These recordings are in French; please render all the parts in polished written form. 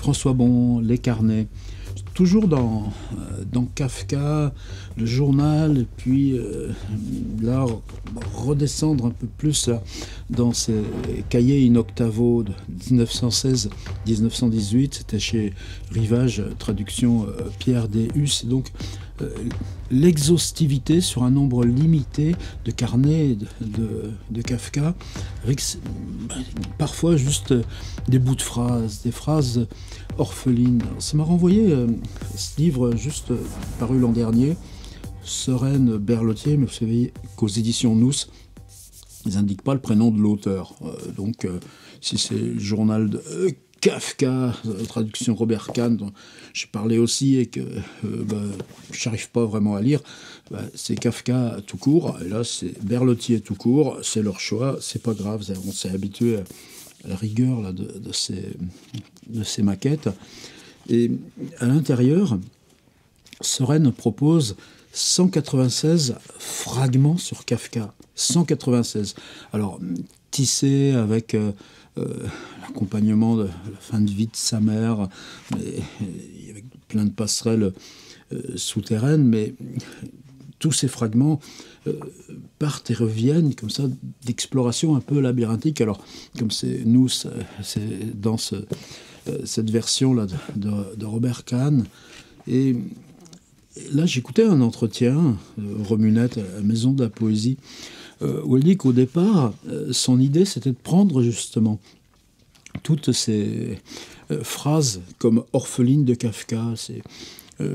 François Bon, Les Carnets. Toujours dans Kafka, le journal, et puis là, redescendre un peu plus là, dans ces cahiers in octavo de 1916-1918, c'était chez Rivage, traduction Pierre D. Hus, et donc l'exhaustivité sur un nombre limité de carnets de Kafka, avec parfois juste des bouts de phrases, des phrases orphelines. Ça m'a renvoyé ce livre juste paru l'an dernier, Sereine Berlotier, mais vous savez qu'aux éditions Nous, ils n'indiquent pas le prénom de l'auteur. Donc si c'est le journal de Kafka, traduction Robert Kahn, dont j'ai parlé aussi et que je n'arrive pas vraiment à lire, c'est Kafka tout court, et là c'est Berlotier tout court, c'est leur choix, c'est pas grave, on s'est habitué à la rigueur là, de ces maquettes. Et à l'intérieur, Sereine propose 196 fragments sur Kafka. 196. Alors, tissé avec l'accompagnement de la fin de vie de sa mère, avec plein de passerelles souterraines, mais tous ces fragments partent et reviennent comme ça d'exploration un peu labyrinthique. Alors, comme c'est nous, c'est dans cette version-là de Robert Kahn. Et là, j'écoutais un entretien, Romunette, à la Maison de la Poésie, où elle dit qu'au départ, son idée, c'était de prendre justement toutes ces phrases comme orphelines de Kafka, ces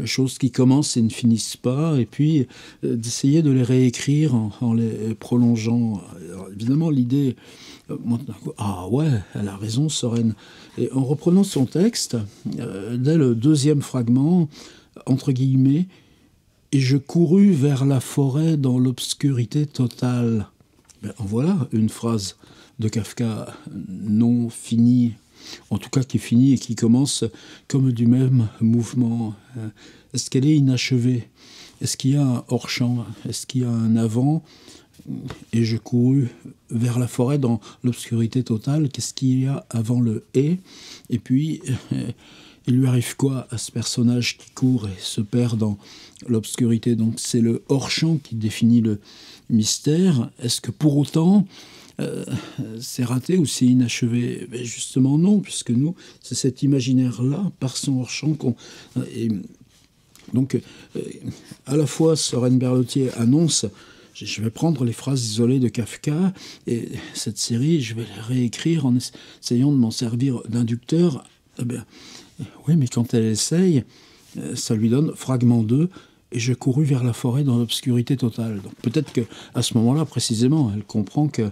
choses qui commencent et ne finissent pas, et puis d'essayer de les réécrire en les prolongeant. Alors, évidemment, l'idée, ah ouais, elle a raison, Sereine. Et en reprenant son texte, dès le deuxième fragment, entre guillemets, « Et je courus vers la forêt dans l'obscurité totale ». En voilà une phrase de Kafka non finie, en tout cas qui finit et qui commence comme du même mouvement. Est-ce qu'elle est inachevée? Est-ce qu'il y a un hors-champ? Est-ce qu'il y a un avant? Et je courus vers la forêt dans l'obscurité totale. Qu'est-ce qu'il y a avant le « et » ? Et puis, il lui arrive quoi à ce personnage qui court et se perd dans l'obscurité? Donc c'est le hors-champ qui définit le mystère. Est-ce que pour autant c'est raté ou c'est inachevé? Ben justement non, puisque nous, c'est cet imaginaire-là, par son hors-champ, donc à la fois Sereine Berlotier annonce: je vais prendre les phrases isolées de Kafka et cette série, je vais les réécrire en essayant de m'en servir d'inducteur. Eh bien, oui, mais quand elle essaye, ça lui donne fragment 2, et je courus vers la forêt dans l'obscurité totale. Donc peut-être qu'à ce moment-là, précisément, elle comprend que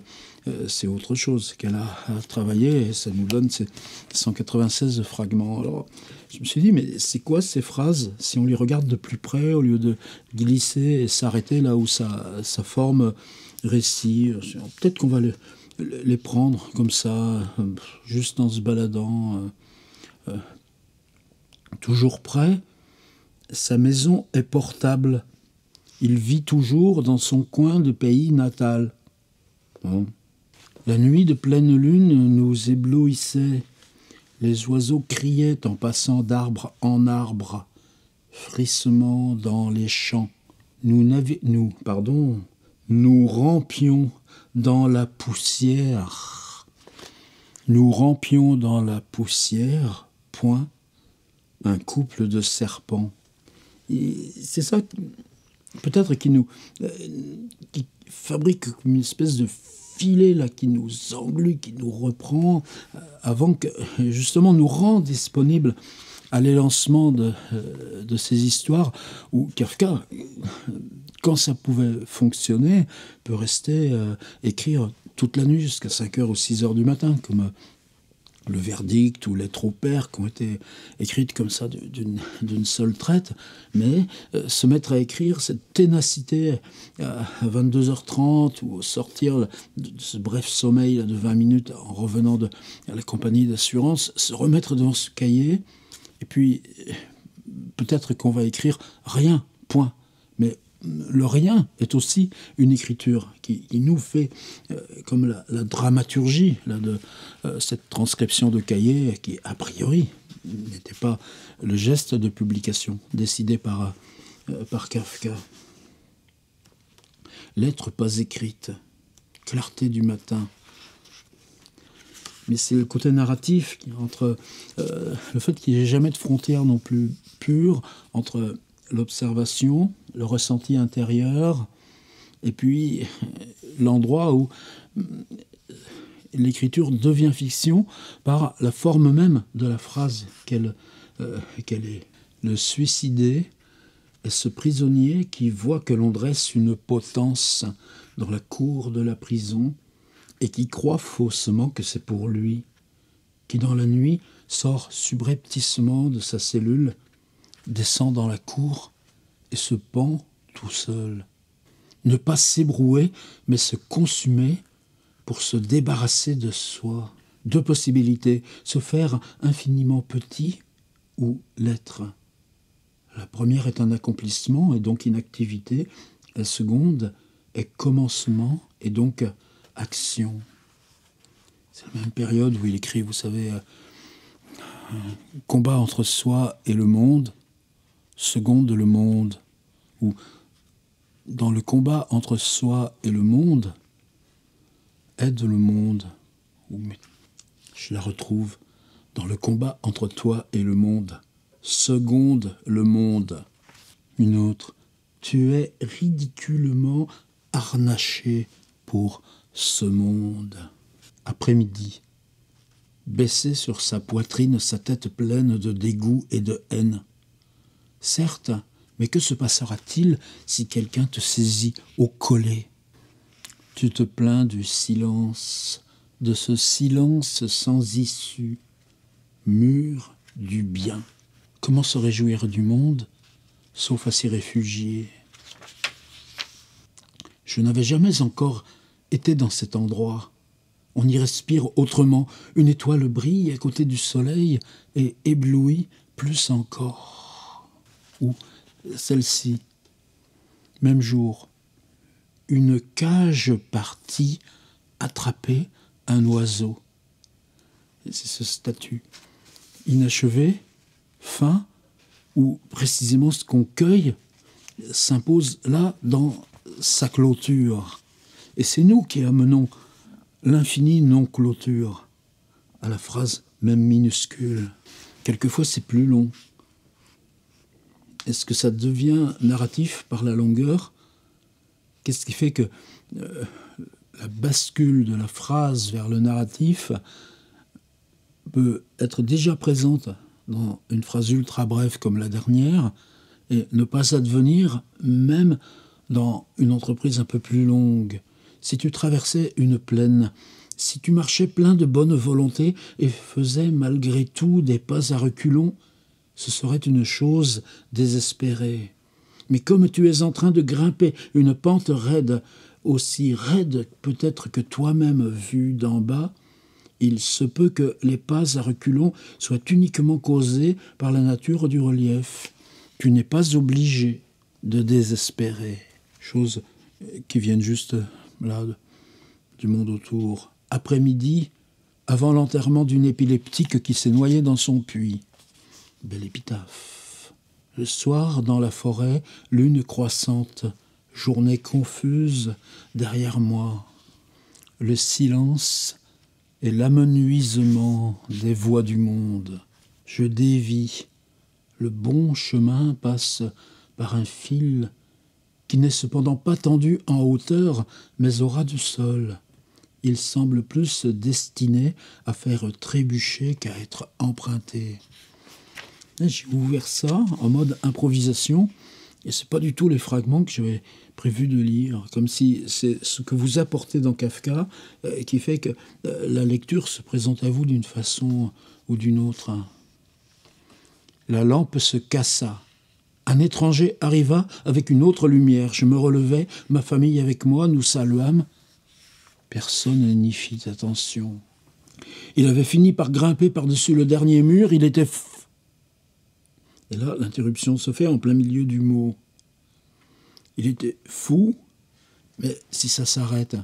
c'est autre chose qu'elle a à travailler, et ça nous donne ces 196 fragments. Alors, je me suis dit, mais c'est quoi ces phrases, si on les regarde de plus près, au lieu de glisser et s'arrêter là où ça forme récit? Peut-être qu'on va les prendre comme ça, juste en se baladant. Toujours prêt, sa maison est portable. Il vit toujours dans son coin de pays natal. Bon. La nuit de pleine lune nous éblouissait. Les oiseaux criaient en passant d'arbre en arbre. Frissement dans les champs. Nous rampions dans la poussière. Nous rampions dans la poussière, point. Un couple de serpents. C'est ça, peut-être, qui fabrique une espèce de filet là, qui nous englue, qui nous reprend, avant que, justement, nous rend disponibles à l'élancement de ces histoires où Kafka, quand ça pouvait fonctionner, peut rester écrire toute la nuit jusqu'à 5h ou 6h du matin, comme Le Verdict ou Lettres au père, qui ont été écrites comme ça d'une seule traite, mais se mettre à écrire cette ténacité à 22h30 ou sortir de ce bref sommeil de 20 minutes en revenant à la compagnie d'assurance, se remettre devant ce cahier, et puis peut-être qu'on va écrire rien, point. Mais le rien est aussi une écriture qui nous fait, comme la dramaturgie là, de cette transcription de cahier qui, a priori, n'était pas le geste de publication décidé par Kafka. Lettre pas écrite, clarté du matin. Mais c'est le côté narratif entre le fait qu'il n'y ait jamais de frontière non plus pure entre l'observation, le ressenti intérieur, et puis l'endroit où l'écriture devient fiction par la forme même de la phrase qu'elle est. Le suicidé est ce prisonnier qui voit que l'on dresse une potence dans la cour de la prison et qui croit faussement que c'est pour lui, qui dans la nuit sort subrepticement de sa cellule, descend dans la cour et se pend tout seul. Ne pas s'ébrouer, mais se consumer pour se débarrasser de soi. Deux possibilités, se faire infiniment petit ou l'être. La première est un accomplissement et donc inactivité. La seconde est commencement et donc action. C'est la même période où il écrit, vous savez, combat entre soi et le monde, seconde le monde, ou dans le combat entre soi et le monde, aide le monde. Ou, je la retrouve dans le combat entre toi et le monde, seconde le monde. Une autre, tu es ridiculement harnaché pour ce monde. Après-midi, baissé sur sa poitrine, sa tête pleine de dégoût et de haine. Certes, mais que se passera-t-il si quelqu'un te saisit au collet? Tu te plains du silence, de ce silence sans issue, mur du bien. Comment se réjouir du monde, sauf à s'y réfugier? Je n'avais jamais encore été dans cet endroit. On y respire autrement. Une étoile brille à côté du soleil et éblouit plus encore. Ou celle-ci, même jour, une cage partie attraper un oiseau. C'est ce statut inachevé, fin, où précisément ce qu'on cueille s'impose là dans sa clôture. Et c'est nous qui amenons l'infini non-clôture à la phrase même minuscule. Quelquefois c'est plus long. Est-ce que ça devient narratif par la longueur? Qu'est-ce qui fait que la bascule de la phrase vers le narratif peut être déjà présente dans une phrase ultra brève comme la dernière et ne pas advenir même dans une entreprise un peu plus longue? Si tu traversais une plaine, si tu marchais plein de bonne volonté et faisais malgré tout des pas à reculons, ce serait une chose désespérée. Mais comme tu es en train de grimper une pente raide, aussi raide peut-être que toi-même vue d'en bas, il se peut que les pas à reculons soient uniquement causés par la nature du relief. Tu n'es pas obligé de désespérer. Choses qui viennent juste là du monde autour. Après-midi, avant l'enterrement d'une épileptique qui s'est noyée dans son puits. Belle épitaphe. Le soir, dans la forêt, lune croissante, journée confuse derrière moi. Le silence et l'amenuisement des voix du monde. Je dévie. Le bon chemin passe par un fil qui n'est cependant pas tendu en hauteur, mais au ras du sol. Il semble plus destiné à faire trébucher qu'à être emprunté. J'ai ouvert ça en mode improvisation, et c'est pas du tout les fragments que j'avais prévu de lire, comme si c'est ce que vous apportez dans Kafka qui fait que la lecture se présente à vous d'une façon ou d'une autre. La lampe se cassa. Un étranger arriva avec une autre lumière. Je me relevai, ma famille avec moi, nous saluâmes. Personne n'y fit attention. Il avait fini par grimper par-dessus le dernier mur, il était Et là, l'interruption se fait en plein milieu du mot. Il était fou, mais si ça s'arrête.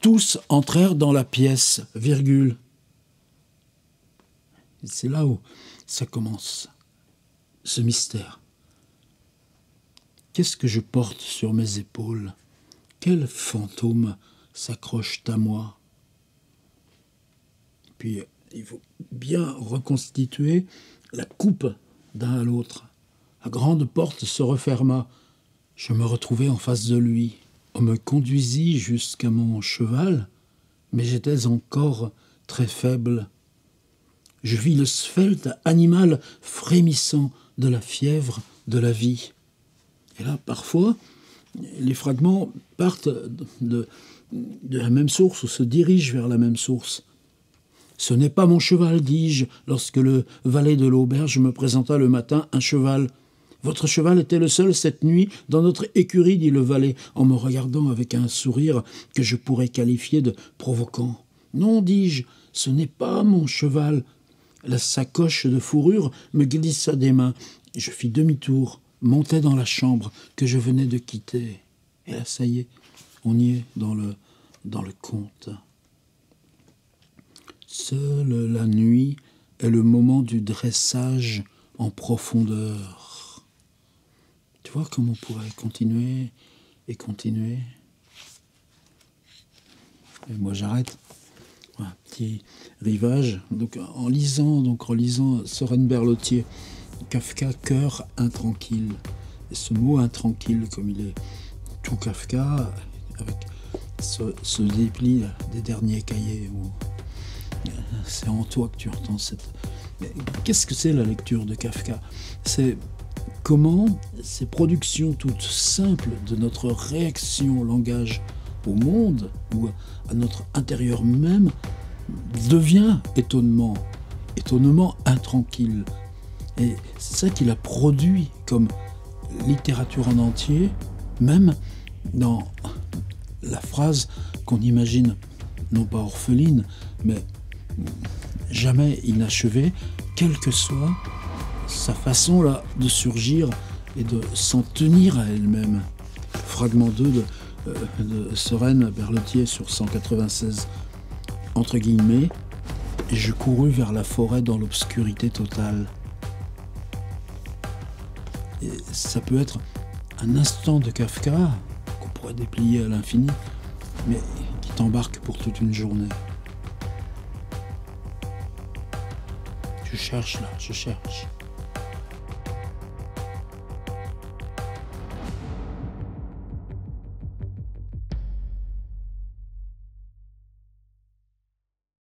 Tous entrèrent dans la pièce, virgule. Et c'est là où ça commence, ce mystère. Qu'est-ce que je porte sur mes épaules? Quel fantôme s'accroche à moi? Puis il faut bien reconstituer la coupe d'un à l'autre. La grande porte se referma. Je me retrouvai en face de lui. On me conduisit jusqu'à mon cheval, mais j'étais encore très faible. Je vis le svelte animal frémissant de la fièvre de la vie. Et là, parfois, les fragments partent de la même source ou se dirigent vers la même source. « Ce n'est pas mon cheval, dis-je, lorsque le valet de l'auberge me présenta le matin un cheval. Votre cheval était le seul cette nuit dans notre écurie, dit le valet, en me regardant avec un sourire que je pourrais qualifier de provoquant. Non, dis-je, ce n'est pas mon cheval. La sacoche de fourrure me glissa des mains. Je fis demi-tour, montai dans la chambre que je venais de quitter. Et là, ça y est, on y est dans le conte. Seule la nuit est le moment du dressage en profondeur. Tu vois comment on pourrait continuer et continuer. Et moi j'arrête. Un petit rivage. Donc en lisant Søren Berlotier, Kafka, cœur intranquille. Et ce mot intranquille, comme il est tout Kafka, avec ce dépli des derniers cahiers où c'est en toi que tu entends cette... Mais qu'est-ce que c'est la lecture de Kafka? C'est comment ces productions toutes simples de notre réaction au langage, au monde, ou à notre intérieur même, devient étonnement intranquille. Et c'est ça qu'il a produit comme littérature en entier, même dans la phrase qu'on imagine, non pas orpheline, mais jamais inachevée, quelle que soit sa façon là de surgir et de s'en tenir à elle-même. Fragment 2 de Søren Berlotier sur 196, entre guillemets, et je courus vers la forêt dans l'obscurité totale. Et ça peut être un instant de Kafka qu'on pourrait déplier à l'infini, mais qui t'embarque pour toute une journée. Je cherche là, je cherche.